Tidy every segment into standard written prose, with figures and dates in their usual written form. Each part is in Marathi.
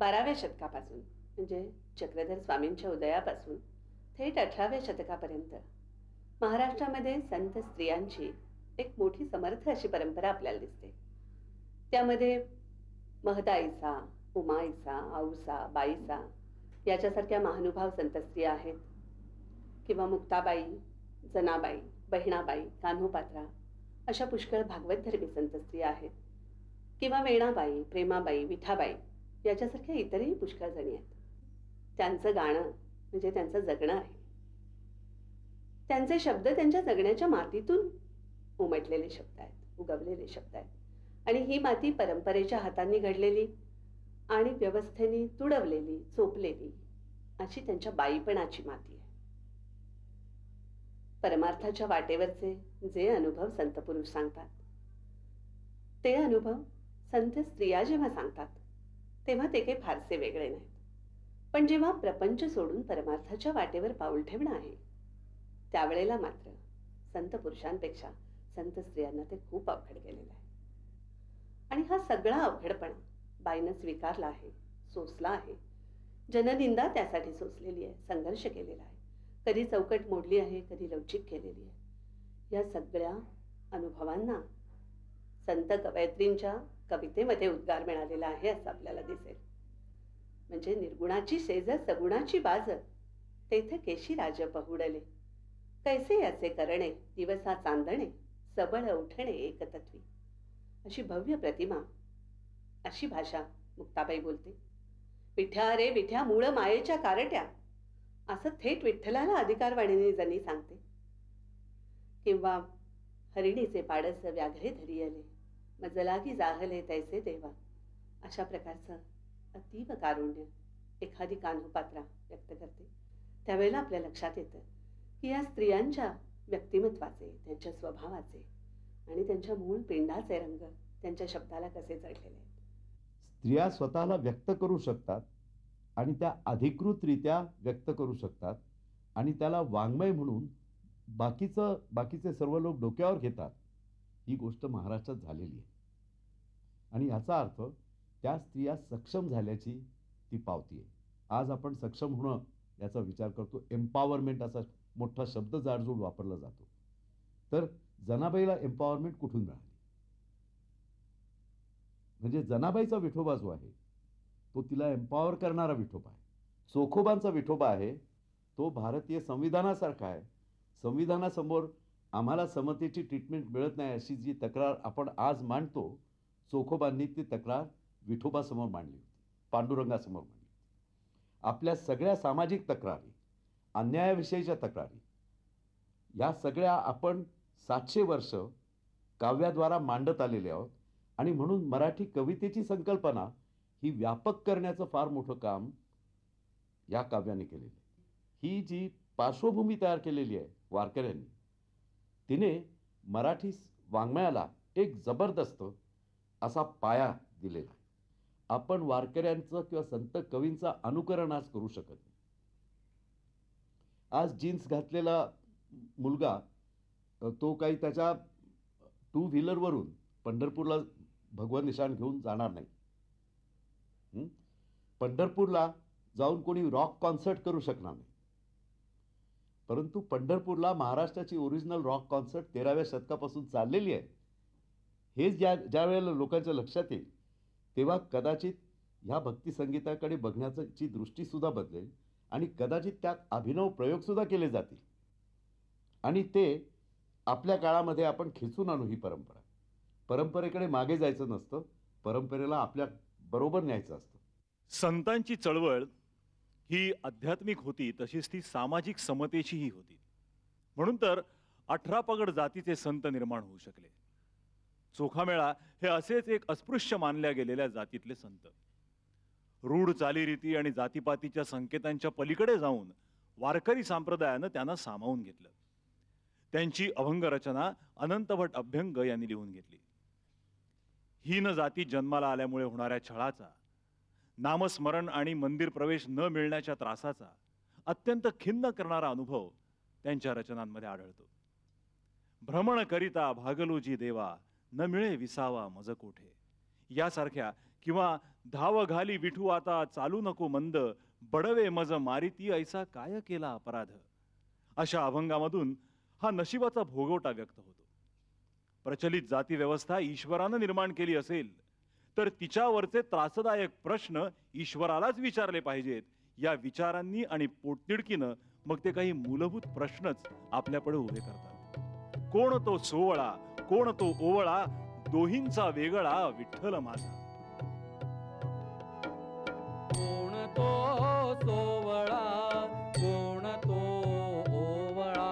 12व्या शतकापासून म्हणजे चक्रधर स्वामींच्या उदयापासून थेट 18व्या शतकापर्यंत महाराष्ट्रामध्ये संत स्त्रियांची एक मोठी समर्थ अशी परंपरा आपल्याला दिसते. त्यामध्ये महदाईसा, उमाईसा, औसा, बाईसा याच्यासारख्या महानुभाव संत स्त्रिया आहेत, किंवा मुक्ताबाई, जनाबाई, बहिणाबाई, कान्होपात्रा अशा पुष्कळ भागवत धर्मी संत स्त्रिया आहेत, किंवा वेणाबाई, प्रेमाबाई, विठाबाई याच्यासारख्या इतरही पुष्कळ जणी आहेत. त्यांचं गाणं म्हणजे त्यांचं जगणं आहे. त्यांचे शब्द त्यांच्या जगण्याच्या मातीतून उमटलेले शब्द आहेत, उगवलेले शब्द आहेत. आणि ही माती परंपरेच्या हातांनी घडलेली आणि व्यवस्थेने तुडवलेली, चोपलेली अशी त्यांच्या बाईपणाची माती आहे. परमार्थाच्या वाटेवरचे जे अनुभव संत पुरुष सांगतात, ते अनुभव संत स्त्रिया जेव्हा सांगतात तेव्हा ते काही फारसे वेगळे नाहीत. पण जेव्हा प्रपंच सोडून परमार्थाच्या वाटेवर पाऊल ठेवणं आहे, त्यावेळेला मात्र संत पुरुषांपेक्षा संत स्त्रियांना ते खूप अवघड गेलेलं आहे. आणि हा सगळा अवघडपणा बाईनं स्वीकारला आहे, सोसला आहे. जननिंदा त्यासाठी सोसलेली आहे, संघर्ष केलेला आहे, कधी चौकट मोडली आहे, कधी लवचिक केलेली आहे. या सगळ्या अनुभवांना संत कवयित्रींच्या कवितेमध्ये उद्गार मिळालेला आहे असं आपल्याला दिसेल. म्हणजे निर्गुणाची शेज सगुणाची बाज, तेथे केशी राज पहुडले, कैसे याचे करणे दिवसा चांदणे, सबळ उठणे एकतत्वी. अशी भव्य प्रतिमा, अशी भाषा मुक्ताबाई बोलते. विठ्या रे विठ्या मूळ मायेच्या कारट्या, असं थेट विठ्ठलाला अधिकारवाणीने जणी सांगते. किंवा हरिणीचे पाडस व्याघ्रे धरियले, मजलागी जाहले तैसे देवा. अशा प्रकारचं अतीव कारुण्य एखादी कान्होपात्रा व्यक्त करते. त्यावेळेला आपल्या लक्षात येतं की या स्त्रियांच्या व्यक्तिमत्वाचे, त्यांच्या स्वभावाचे आणि त्यांच्या मूळ पिंडाचे रंग त्यांच्या शब्दाला कसे चढलेले आहेत. स्त्रिया स्वतःला व्यक्त करू शकतात आणि त्या अधिकृतरित्या व्यक्त करू शकतात आणि त्याला वाङ्मय म्हणून बाकीचे सर्व लोक डोक्यावर घेतात. ही गोष्ट महाराष्ट्रात झालेली आहे आणि याचा अर्थ त्या स्त्रिया सक्षम झाल्याची ती पावती आहे. आज आपण सक्षम होणं याचा विचार करतो. एम्पॉवरमेंट असा मोठा शब्द जाडजूड वापरला जातो. तर जनाबाईला एम्पॉवरमेंट कुठून मिळाली? म्हणजे जनाबाईचा विठोबा जो आहे तो तिला एम्पॉवर करणारा विठोबा आहे. चोखोबांचा विठोबा आहे तो भारतीय संविधानासारखा आहे. संविधानासमोर आम्हाला समतेची ट्रीटमेंट मिळत नाही अशी जी तक्रार आपण आज मांडतो, चोखोबांनी ती तक्रार विठोबासमोर मांडली होती, पांडुरंगासमोर मांडली होती. आपल्या सगळ्या सामाजिक तक्रारी, अन्यायाविषयीच्या तक्रारी, या सगळ्या आपण 700 वर्ष काव्याद्वारा मांडत आलेले आहोत. आणि म्हणून मराठी कवितेची संकल्पना ही व्यापक करण्याचं फार मोठं काम या काव्याने केलेलं आहे. ही जी पार्श्वभूमी तयार केलेली आहे वारकऱ्यांनी, तिने मराठी वाङ्मयाला एक जबरदस्त असा पाया दिलेला आहे. आपण वारकऱ्यांचं किंवा संत कवींचा अनुकरण आज करू शकत नाही. आज जीन्स घातलेला मुलगा तो काही त्याच्या 2 व्हीलरवरून पंढरपूरला भगवान निशाण घेऊन जाणार नाही. पंढरपूरला जाऊन कोणी रॉक कॉन्सर्ट करू शकणार नाही. परंतु पंढरपूरला महाराष्ट्राची ओरिजिनल रॉक कॉन्सर्ट 13व्या शतकापासून चाललेली आहे. हे ज्या वेळेला लोकांच्या लक्षात येईल तेव्हा कदाचित ह्या भक्ती संगीताकडे बघण्याची दृष्टी सुद्धा बदलेल आणि कदाचित त्यात अभिनव प्रयोग सुद्धा केले जातील आणि ते आपल्या काळामध्ये आपण खेचून आणू. ही परंपरा, परंपरेकडे मागे जायचं नसतं, परंपरेला आपल्या बरोबर न्यायचं असतं. संतांची चळवळ ही आध्यात्मिक होती, तशीच ती सामाजिक समतेचीही होती. म्हणून तर 18 पगड जातीचे संत निर्माण होऊ शकले. चोखामेळा हे असेच एक अस्पृश्य मानल्या गेलेल्या जातीतले संत. रूढ चालीरीती आणि जातीपातीच्या संकेतांच्या पलीकडे जाऊन वारकरी संप्रदायानं त्यांना सामावून घेतलं. त्यांची अभंग रचना अनंतभट अभ्यंग यांनी लिहून घेतली. हीन जाती जन्माला आल्यामुळे होणाऱ्या छळाचा, नामस्मरण आणि मंदिर प्रवेश न मिळण्याच्या त्रासाचा अत्यंत खिन्न करणारा अनुभव त्यांच्या रचनांमध्ये आढळतो. भ्रमण करिता भागलोजी देवा, न मिळे विसावा मज कोठे यासारख्या किंवा धाव घाली विठू आता चालू नको मंद, बडवे मज मारिती ऐसा काय केला अपराध. अशा अभंगामधून हा नशिबाचा भोगवटा व्यक्त होतो. प्रचलित जाती व्यवस्था ईश्वरानं निर्माण केली असेल तर तिच्यावरचे त्रासदायक प्रश्न ईश्वरालाच विचारले पाहिजेत. या विचारांनी आणि पोटतिडकीनं मग ते काही मूलभूत प्रश्नच आपल्यापुढे उभे करतात. कोण तो सोवळा, कोण तो ओवळा, दोहींचा वेगळा विठ्ठल माझा. कोण तो सोवळा, कोण तो ओवळा,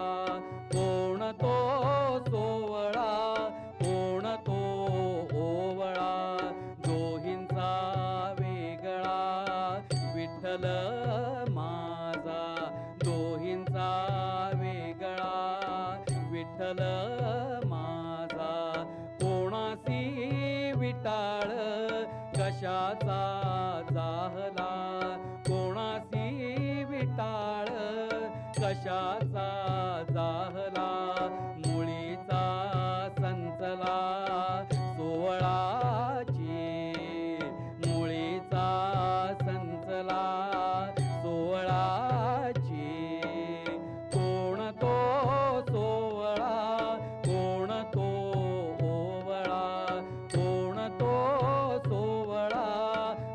कोण तो सोवळा, कोण तो ओवळा, दोहींचा वेगळा विठ्ठल माझा, दोहींचा वेगळा विठ्ठल माझा. कोणासी विटाळ कशाचा जाहला, कोणासी विटाळ कशाचा जाहला, मुळीचा संचला सोवळाची, मुळीचा संचला सोवळाची. कोण तो सोवळा, कोण तो ओवळा, कोण तो सोवळा,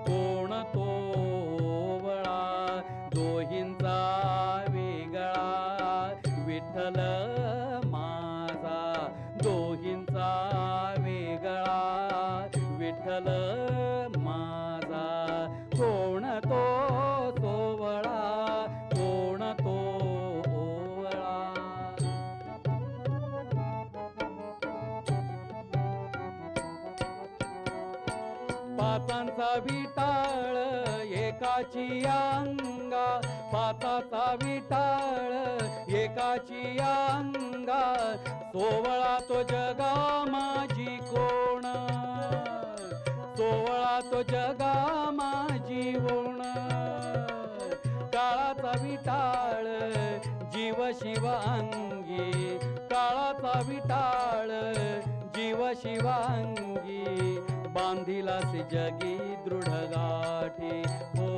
कोण तो ओवळा, दोहींचा वेगळा विठ्ठल माझा, दोहींचा वेगळा विठ्ठल माझा. कोण तो सोवळा, कोण तो ओवळा. पाचांचा विटाळ एकाची अंगा, पाचाचा विटाळ एकाची अंगा, सोवळा तो जगा माझी कोण, सोवळा तो जगा माझी ओण. काळाचा विटाळ जीव शिव अंगी, काळाचा विटाळ जीव शिव अंगी, बांधिलासी जगी दृढ गाठी, हो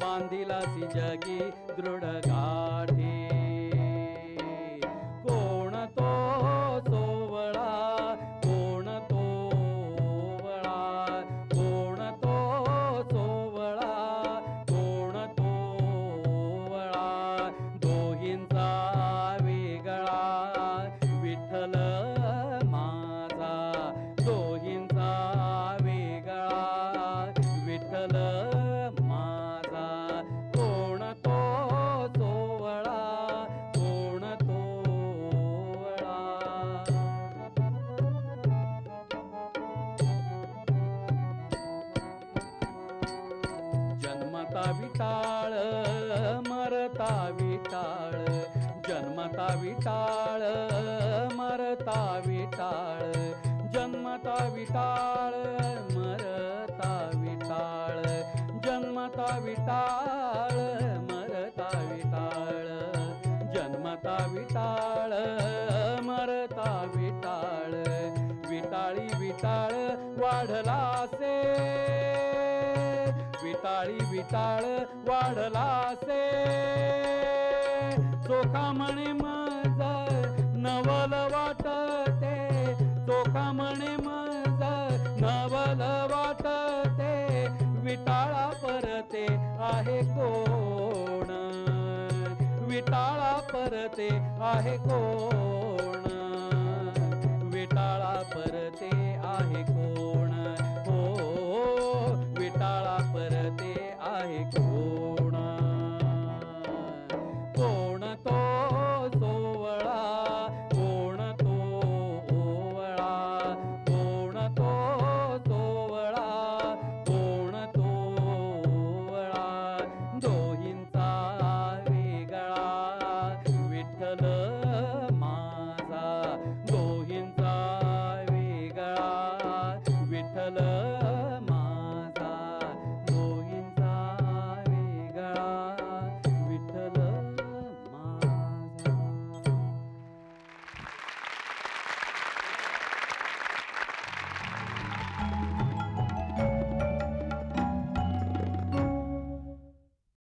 बांधिलासी जगी दृढ गाठी. कोण तो सोवळा, कोण तो ओवळा, कोण तो सोवळा, कोण तो ओवळा, दोहींचा वेगळा विठ्ठल माझा, दोहींचा वेगळा विठ्ठल माझा. कोण तो सोवळा, कोण तो ओवळा. जन्मता विटाळ मरता विटाळ, जन्मता विटाळ मरता विटाळ, जन्मता विटाळ मरता विटाळ, जन्मता विटाळ मरता विटाळ, जन्मता विटाळ मरता विटाळ. विटाळी विटाळ वाढलासे, विटाळी विटाळ वाढलासे, चोखा म्हणे मज नवल वाटते, चोखा म्हणे मज नवल वाटते, विटाळा परते आहे कोण, विटाळा परते आहे कोण.